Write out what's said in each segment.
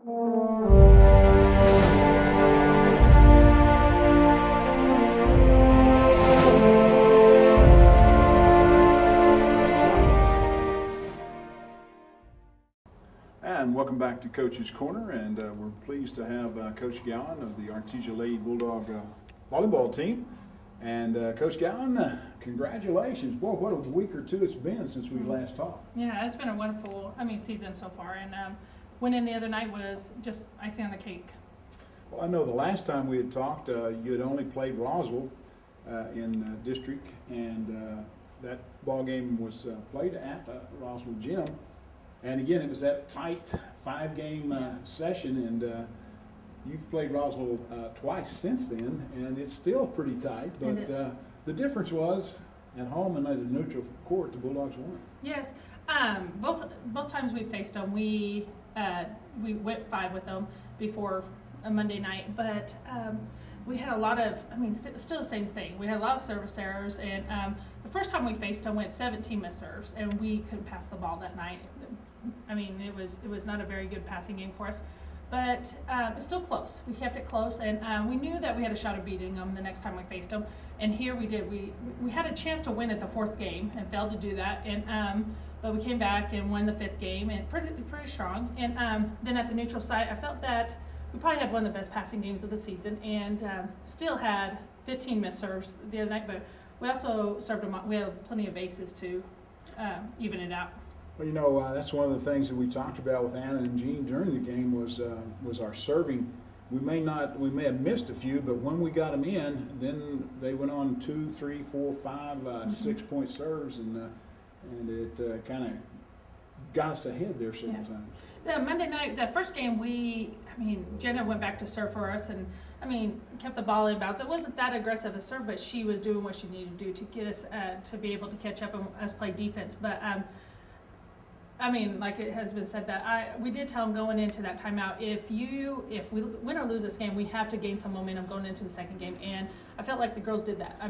And welcome back to Coach's Corner, and we're pleased to have Coach Gowen of the Artesia Lady Bulldog volleyball team. And Coach Gowen, congratulations. Boy, what a week or two it's been since we last talked. Yeah, it's been a wonderful, season so far, and winning the other night was just icing on the cake. Well, I know the last time we had talked, you had only played Roswell in district, and that ball game was played at Roswell Gym. And again, it was that tight 5-game session, and you've played Roswell twice since then, and it's still pretty tight. But the difference was at home and at a neutral court, the Bulldogs won. Yes, both times we faced them, we went 5 with them before a Monday night, but we had a lot of, still the same thing. We had a lot of service errors, and the first time we faced them, we had 17 missed serves, and we couldn't pass the ball that night. It was not a very good passing game for us, but it's still close. We kept it close, and we knew that we had a shot of beating them the next time we faced them. And here we did. We had a chance to win at the 4th game and failed to do that. And but we came back and won the 5th game, and pretty strong. And then at the neutral site, I felt that we probably had one of the best passing games of the season, and still had 15 missed serves the other night. But we also served them. We had plenty of aces to even it out. Well, that's one of the things that we talked about with Anna and Jean during the game was our serving. We may have missed a few, but when we got them in, then they went on 2, 3, 4, 5, 6-point serves, and it kind of got us ahead there several times. The Monday night, the first game, Jenna went back to serve for us, and kept the ball in bounds. It wasn't that aggressive a serve, but she was doing what she needed to do to get us to be able to catch up and us play defense. But like it has been said, that we did tell them going into that timeout, if we win or lose this game, we have to gain some momentum going into the second game. And I felt like the girls did that.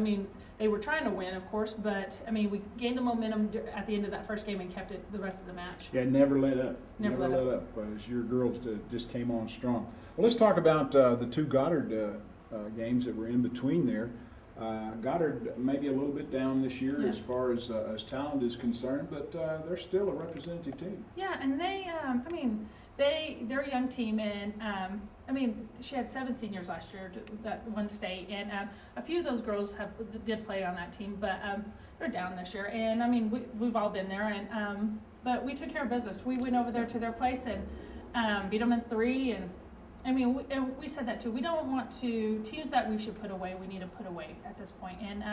They were trying to win, of course, but we gained the momentum at the end of that first game and kept it the rest of the match. Yeah, never let up. Never let up. As your girls just came on strong. Well, let's talk about the 2 Goddard games that were in between there. Goddard maybe a little bit down this year as far as talent is concerned, but they're still a representative team. Yeah, and they're a young team, and she had 7 seniors last year that won state, and a few of those girls did play on that team, but they're down this year, and we've all been there, and but we took care of business. We went over there to their place and beat them in 3, and we said that too. We don't want teams that we should put away, we need to put away at this point. And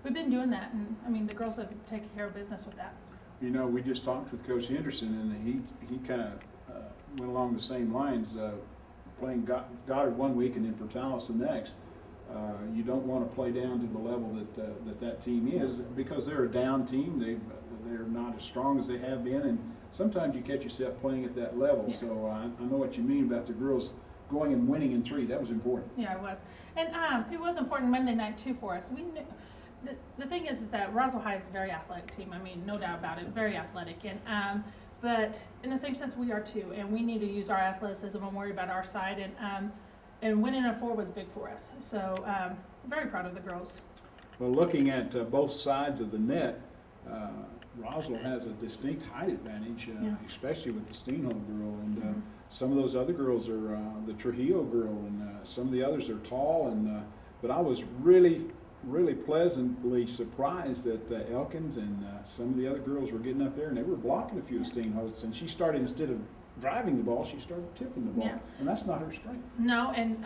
we've been doing that. And the girls have taken care of business with that. We just talked with Coach Henderson, and he kind of went along the same lines, playing Goddard one week and then Portales the next. You don't want to play down to the level that team is, because they're a down team. They're not as strong as they have been, and sometimes you catch yourself playing at that level. Yes. So I know what you mean about the girls going and winning in 3. That was important. Yeah, it was. And it was important Monday night too for us. We knew, the thing is that Roswell High is a very athletic team. No doubt about it, very athletic. And but in the same sense, we are too, and we need to use our athleticism and worry about our side. And winning a 4 was big for us. So very proud of the girls. Well, looking at both sides of the net, Roswell has a distinct height advantage, especially with the Steenholm girl, and some of those other girls are the Trujillo girl, and some of the others are tall. And but I was really pleasantly surprised that Elkins and some of the other girls were getting up there, and they were blocking a few of Steenholt's, and she started, instead of driving the ball, she started tipping the ball, and that's not her strength. No, and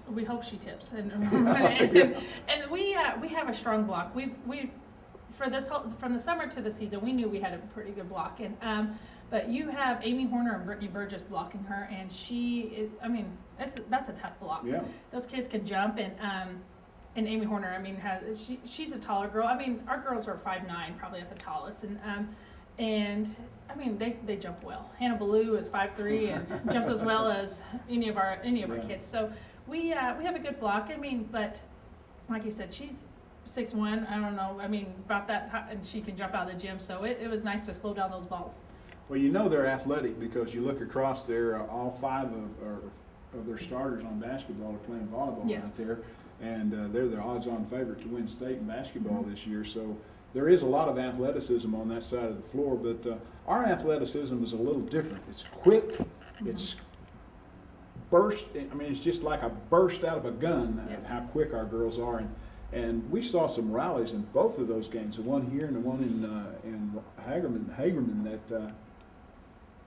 we hope she tips. And we have a strong block. We for this from the summer to the season, we knew we had a pretty good block, and but you have Amy Horner and Brittany Burgess blocking her, and that's a tough block. Yeah, those kids can jump, and Amy Horner, she's a taller girl. Our girls are 5'9", probably at the tallest, and they jump well. Hannah Ballou is 5'3" and jumps as well as any of our kids. So we have a good block. But like you said, she's 6'1". I don't know. About that, and she can jump out of the gym. So it was nice to slow down those balls. Well, you know they're athletic because you look across there, all five of their starters on basketball are playing volleyball out Yes. there. And they're the odds-on favorite to win state in basketball Mhm. this year. So there is a lot of athleticism on that side of the floor, but our athleticism is a little different. It's quick, it's burst, I mean, it's just like a burst out of a gun, Yes. how quick our girls are. And we saw some rallies in both of those games, the one here and the one in Hagerman that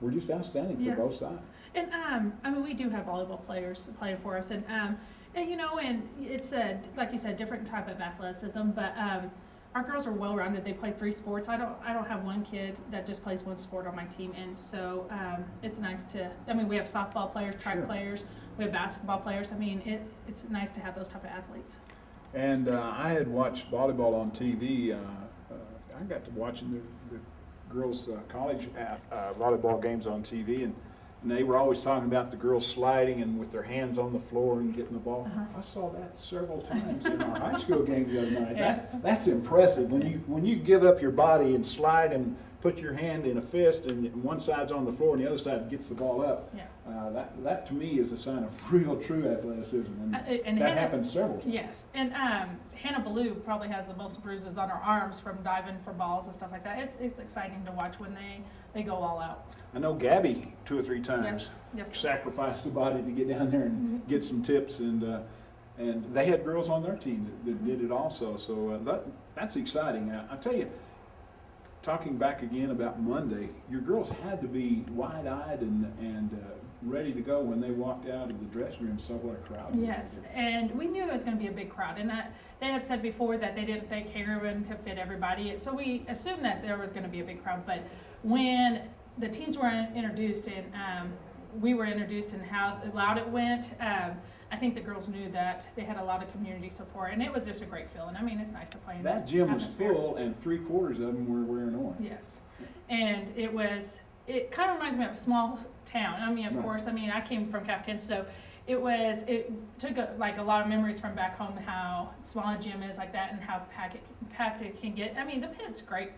were just outstanding for Yeah. both sides. And I mean, we do have volleyball players playing for us, and you know, and it's a, like you said, different type of athleticism. But our girls are well rounded. They play 3 sports. I don't have one kid that just plays one sport on my team, and so it's nice to. I mean, we have softball players, track Sure. players, we have basketball players. I mean, it's nice to have those type of athletes. And I had watched volleyball on TV. I got to watching the girls' college volleyball games on TV, and they were always talking about the girls sliding and with their hands on the floor and getting the ball. Uh-huh. I saw that several times in our high school game the other night. Yes. That's impressive. When you give up your body and slide and put your hand in a fist, and one side's on the floor and the other side gets the ball up. Yeah. That to me is a sign of real true athleticism, and And that Hannah- happens several times. Yes, and Hannah Ballou probably has the most bruises on her arms from diving for balls and stuff like that. It's exciting to watch when they go all out. I know Gabby 2 or 3 times Yes, yes. sacrificed the body to get down there and Mhm. get some tips, and they had girls on their team that did it also. So that's exciting. I tell you, talking back again about Monday, your girls had to be wide-eyed and ready to go when they walked out of the dressing room. So what a crowd! Yes, and we knew it was going to be a big crowd, and they had said before that they didn't think Hagerman could fit everybody, so we assumed that there was going to be a big crowd. But when the teams were introduced and we were introduced and how loud it went, I think the girls knew that they had a lot of community support, and it was just a great feeling. I mean, it's nice to play in That gym was atmosphere. full, and 3/4 of them were wearing orange. Yes, and it kind of reminds me of a small town. I mean, of Right. course, I mean, I came from Captain, so it took like a lot of memories from back home, how small a gym is like that and how packed it can get. I mean, the pit's great,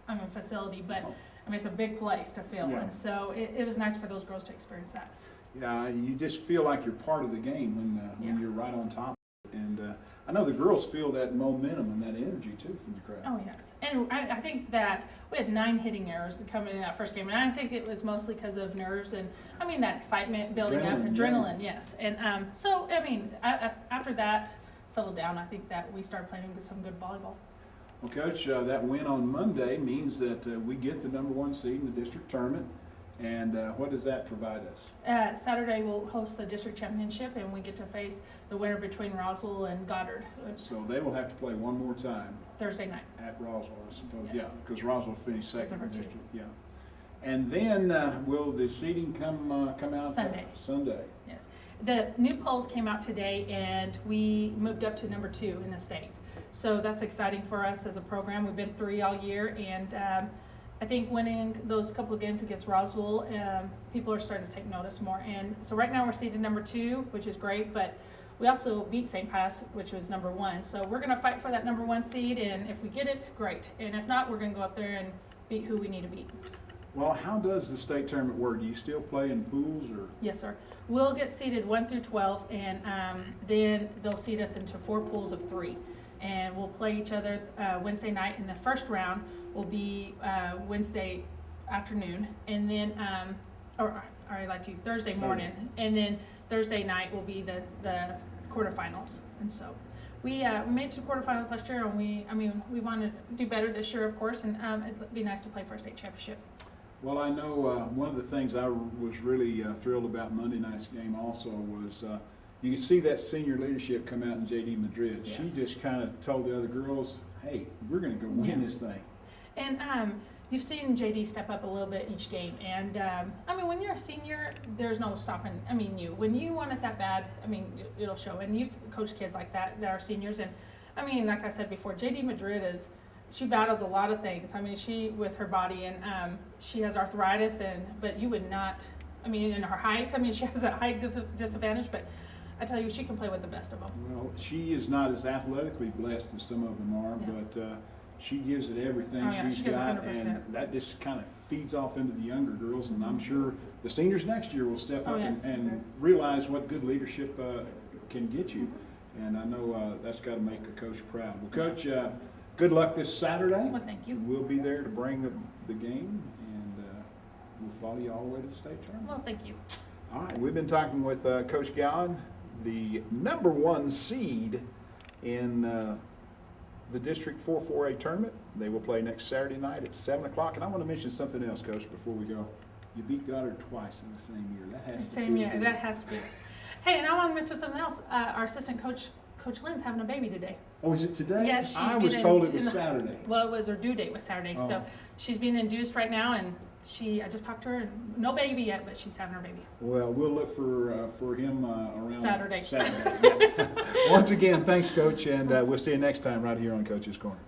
I mean, facility, but I mean, it's a big place to fill, Yeah. and so it was nice for those girls to experience that. Yeah, you just feel like you're part of the game Yeah. when you're right on top. And I know the girls feel that momentum and that energy too from the crowd. Oh, yes. And I think that we had 9 hitting errors coming in that first game, and I think it was mostly because of nerves and, I mean, that excitement building up, Adrenaline, yeah. yes. And so, I mean, after that settled down, I think that we started playing some good volleyball. Well, Coach, that win on Monday means that we get the #1 seed in the district tournament. And what does that provide us? Saturday, we'll host the district championship, and we get to face the winner between Roswell and Goddard So they will have to play one more time Thursday night. at Roswell, I suppose. Yes. Yeah, because Roswell finished second in number the 2. district. Yeah. And then will the seeding come out Sunday. Sunday. Yes. The new polls came out today, and we moved up to #2 in the state. So that's exciting for us as a program. We've been 3 all year, and I think winning those couple of games against Roswell, people are starting to take notice more. And so right now we're seeded #2, which is great, but we also beat St. Pass, which was #1. So we're going to fight for that #1 seed, and if we get it, great. And if not, we're going to go up there and beat who we need to beat. Well, how does the state tournament work? Do you still play in pools or? Yes, sir. We'll get seeded 1 through 12, and then they'll seed us into 4 pools of 3. And we'll play each other Wednesday night, and the first round will be Wednesday afternoon, and then, Thursday morning, and then Thursday night will be the quarterfinals. And so we made it to the quarterfinals last year, and we want to do better this year, of course, and it'd be nice to play for a state championship. Well, I know one of the things I was really thrilled about Monday night's game also was you can see that senior leadership come out in J.D. Madrid. Yes. She just kind of told the other girls, hey, we're going to go win Yeah. this thing. And you've seen JD step up a little bit each game, and I mean, when you're a senior, there's no stopping. I mean, when you want it that bad, I mean, it'll show. And you've coached kids like that are seniors, and I mean, like I said before, JD Madrid she battles a lot of things. I mean, with her body, and she has arthritis, but you would not. I mean, in her height, I mean, she has a height disadvantage, but I tell you, she can play with the best of them. Well, she is not as athletically blessed as some of them are, Yeah. but she gives it everything Oh, yeah, she's she gives got, 100%. and that just kind of feeds off into the younger girls, and I'm sure the seniors next year will step Oh, up yes. and realize what good leadership can get you. And I know that's got to make a coach proud. Well, Coach, good luck this Saturday. Well, thank you. We'll be there to bring the game, and we'll follow you all the way to the state tournament. Well, thank you. All right, we've been talking with Coach Gowen, the #1 seed in the District 4-4A tournament. They will play next Saturday night at 7 o'clock. And I want to mention something else, Coach, before we go. You beat Goddard twice in the same year. That has to Same feel year, good. that has to be. Hey, and I want to mention something else. Our assistant coach, Coach Lynn's having a baby today. Oh, is it today? Yes, she's I was been told in- it was in the- Saturday. Well, it was her due date was Saturday, so Oh. she's being induced right now, and I just talked to her, and no baby yet, but she's having her baby. Well, we'll look for him around Saturday. Saturday. Once again, thanks, Coach, and we'll see you next time right here on Coach's Corner.